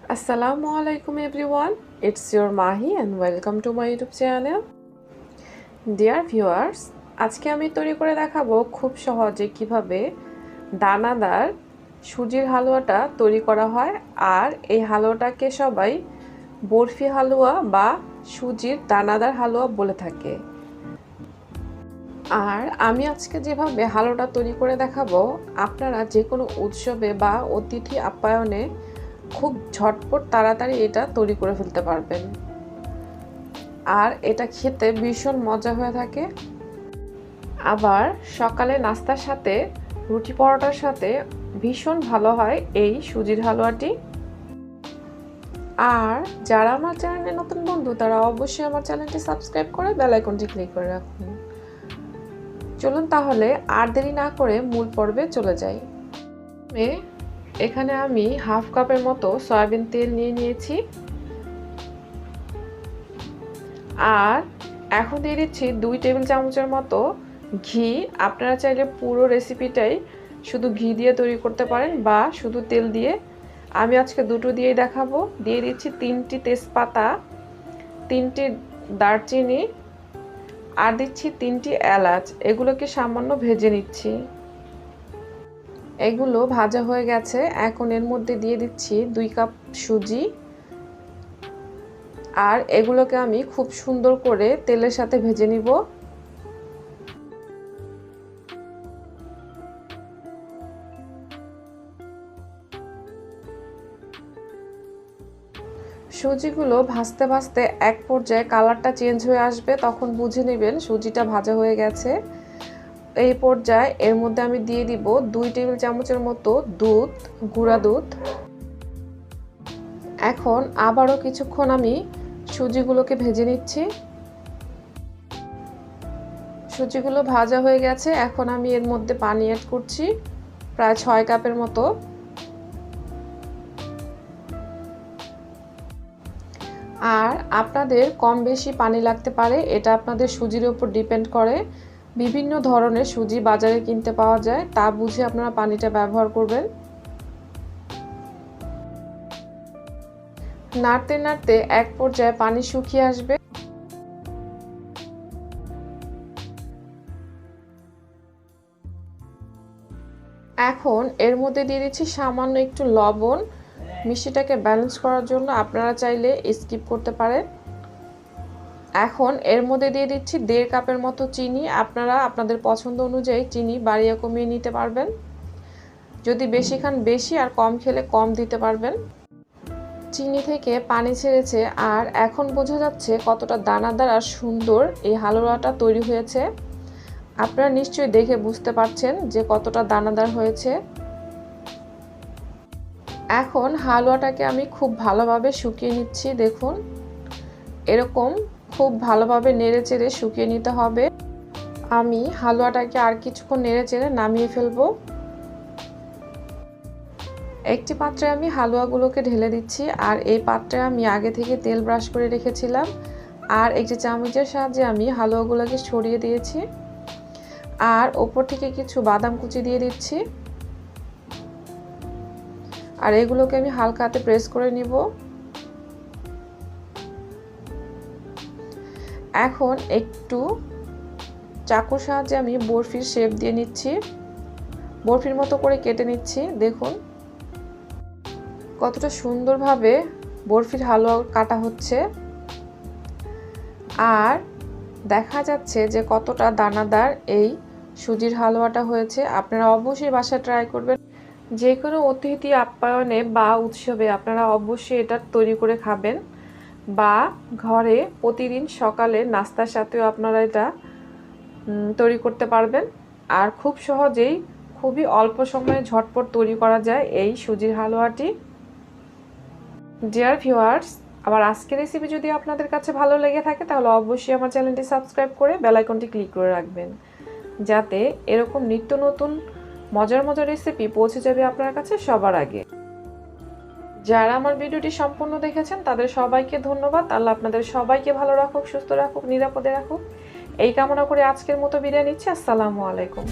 Assalamualaikum everyone, it's your Mahi and welcome to my YouTube channel. Dear viewers, আজকে আমি তৈরি করে দেখাবো খুব সহজে কিভাবে দানাদার সুজির হালুয়াটা তৈরি করা হয়। আর এই হালুয়াটাকে সবাই বরফি হালুয়া বা সুজির দানাদার হালুয়া বলে থাকে। আর আমি আজকে যেভাবে হালুয়াটা তৈরি করে দেখাবো, আপনারা যে কোনো উৎসবে বা অতিথি আপ্যায়নে খুব ঝটপট তাড়াতাড়ি এটা তৈরি করে ফেলতে পারবেন। আর এটা খেতে ভীষণ মজা হয়ে থাকে। আবার সকালে নাস্তার সাথে রুটি পরোটার সাথে ভীষণ ভালো হয় এই সুজির হালুয়াটি। আর যারা আমার চ্যানেলে নতুন বন্ধু তারা অবশ্যই আমার চ্যানেলটি সাবস্ক্রাইব করে বেল আইকনটি ক্লিক করে রাখুন। চলুন তাহলে আর দেরি না করে মূল পর্বে চলে যাই। এখানে আমি হাফ কাপের মতো সয়াবিন তেল নিয়ে নিয়েছি। আর এখন দিয়ে দিচ্ছি 2 টেবিল চামচের মতো ঘি। আপনারা চাইলে পুরো রেসিপিটাই শুধু ঘি দিয়ে তৈরি করতে পারেন বা শুধু তেল দিয়ে। আমি আজকে দুটো দিয়েই দেখাবো। দিয়ে দিচ্ছি 3টি তেজপাতা, 3টি দারচিনি আর দিচ্ছি 3টি এলাচ। এগুলোকে সামান্য ভেজে নিচ্ছি। এগুলো ভাজা হয়ে গেছে। এখন এর মধ্যে দিয়ে দিচ্ছি 2 কাপ সুজি। আর এগুলোকে আমি খুব সুন্দর করে তেলের সাথে ভেজে নিব। সুজিগুলো ভাজতে ভাজতে এক পর্যায়ে কালারটা চেঞ্জ হয়ে আসবে, তখন বুঝে নেবেন সুজিটা ভাজা হয়ে গেছে। এই পর্যায়ে এর মধ্যে আমি দিয়ে দিব 2 টেবিল চামচের মতো দুধ, গুঁড়া দুধ। এখন আবারও কিছুক্ষণ আমি সুজিগুলোকে ভেজে নিচ্ছি। সুজিগুলো ভাজা হয়ে গেছে। এখন আমি এর মধ্যে পানি অ্যাড করছি প্রায় 6 কাপের মতো। আর আপনাদের কম বেশি পানি লাগতে পারে, এটা আপনাদের সুজির উপর ডিপেন্ড করে। বিভিন্ন ধরনের সুজি বাজারে কিনতে পাওয়া যায়, তা বুঝে আপনারা পানিটা ব্যবহার করবেন। নাড়তে নাড়তে এক পর্যায়ে পানি শুকিয়ে আসবে। এখন এর মধ্যে দিয়ে দিচ্ছি সামান্য একটু লবণ। মিষ্টিটাকে ব্যালেন্স করার জন্য আপনারা চাইলে স্কিপ করতে পারেন। এখন এর মধ্যে দিয়ে দিচ্ছি 1.5 কাপের মতো চিনি। আপনারা আপনাদের পছন্দ অনুযায়ী চিনি বাড়িয়ে কমিয়ে নিতে পারবেন। যদি বেশি খান বেশি, আর কম খেলে কম দিতে পারবেন। চিনি থেকে পানি ছেড়েছে আর এখন বোঝা যাচ্ছে কতটা দানাদার আর সুন্দর এই হালুয়াটা তৈরি হয়েছে। আপনারা নিশ্চয়ই দেখে বুঝতে পারছেন যে কতটা দানাদার হয়েছে। এখন হালুয়াটাকে আমি খুব ভালোভাবে শুকিয়ে নিচ্ছি। দেখুন, এরকম খুব ভালোভাবে নেড়ে চেড়ে শুকিয়ে নিতে হবে। আমি হালুয়াটাকে আর কিছুক্ষণ নেড়ে চেড়ে নামিয়ে ফেলবো। একটি পাত্রে আমি হালুয়াগুলোকে ঢেলে দিচ্ছি। আর এই পাত্রে আমি আগে থেকে তেল ব্রাশ করে রেখেছিলাম। আর একটি চামচের সাহায্যে আমি হালুয়াগুলোকে ছড়িয়ে দিয়েছি। আর ওপর থেকে কিছু বাদাম কুচি দিয়ে দিচ্ছি। আর এগুলোকে আমি হালকা হাতে প্রেস করে নিব। এখন একটু চাকুর সাহায্যে আমি বরফির শেপ দিয়ে নিচ্ছি, বরফির মতো করে কেটে নিচ্ছি। দেখুন কতটা সুন্দরভাবে বরফির হালুয়া কাটা হচ্ছে। আর দেখা যাচ্ছে যে কতটা দানাদার এই সুজির হালুয়াটা হয়েছে। আপনারা অবশ্যই বাসায় ট্রাই করবেন। যে কোনো অতিথি আপ্যায়নে বা উৎসবে আপনারা অবশ্যই এটা তৈরি করে খাবেন, বা ঘরে প্রতিদিন সকালে নাস্তার সাথেও আপনারা এটা তৈরি করতে পারবেন। আর খুব সহজেই খুবই অল্প সময়ে ঝটপট তৈরি করা যায় এই সুজির হালুয়াটি। ডিয়ার ভিউয়ার্স, আবার আজকের রেসিপি যদি আপনাদের কাছে ভালো লেগে থাকে তাহলে অবশ্যই আমার চ্যানেলটি সাবস্ক্রাইব করে বেল আইকনটি ক্লিক করে রাখবেন, যাতে এরকম নিত্য নতুন মজার মজার রেসিপি পৌঁছে যাবে আপনার কাছে সবার আগে। যারা আমার ভিডিওটি সম্পূর্ণ দেখেছেন তাদের সবাইকে ধন্যবাদ। আল্লাহ আপনাদের সবাইকে ভালো রাখুক, সুস্থ রাখুক, নিরাপদে রাখুক, এই কামনা করে আজকের মতো বিদায় নিচ্ছি। আসসালামু আলাইকুম।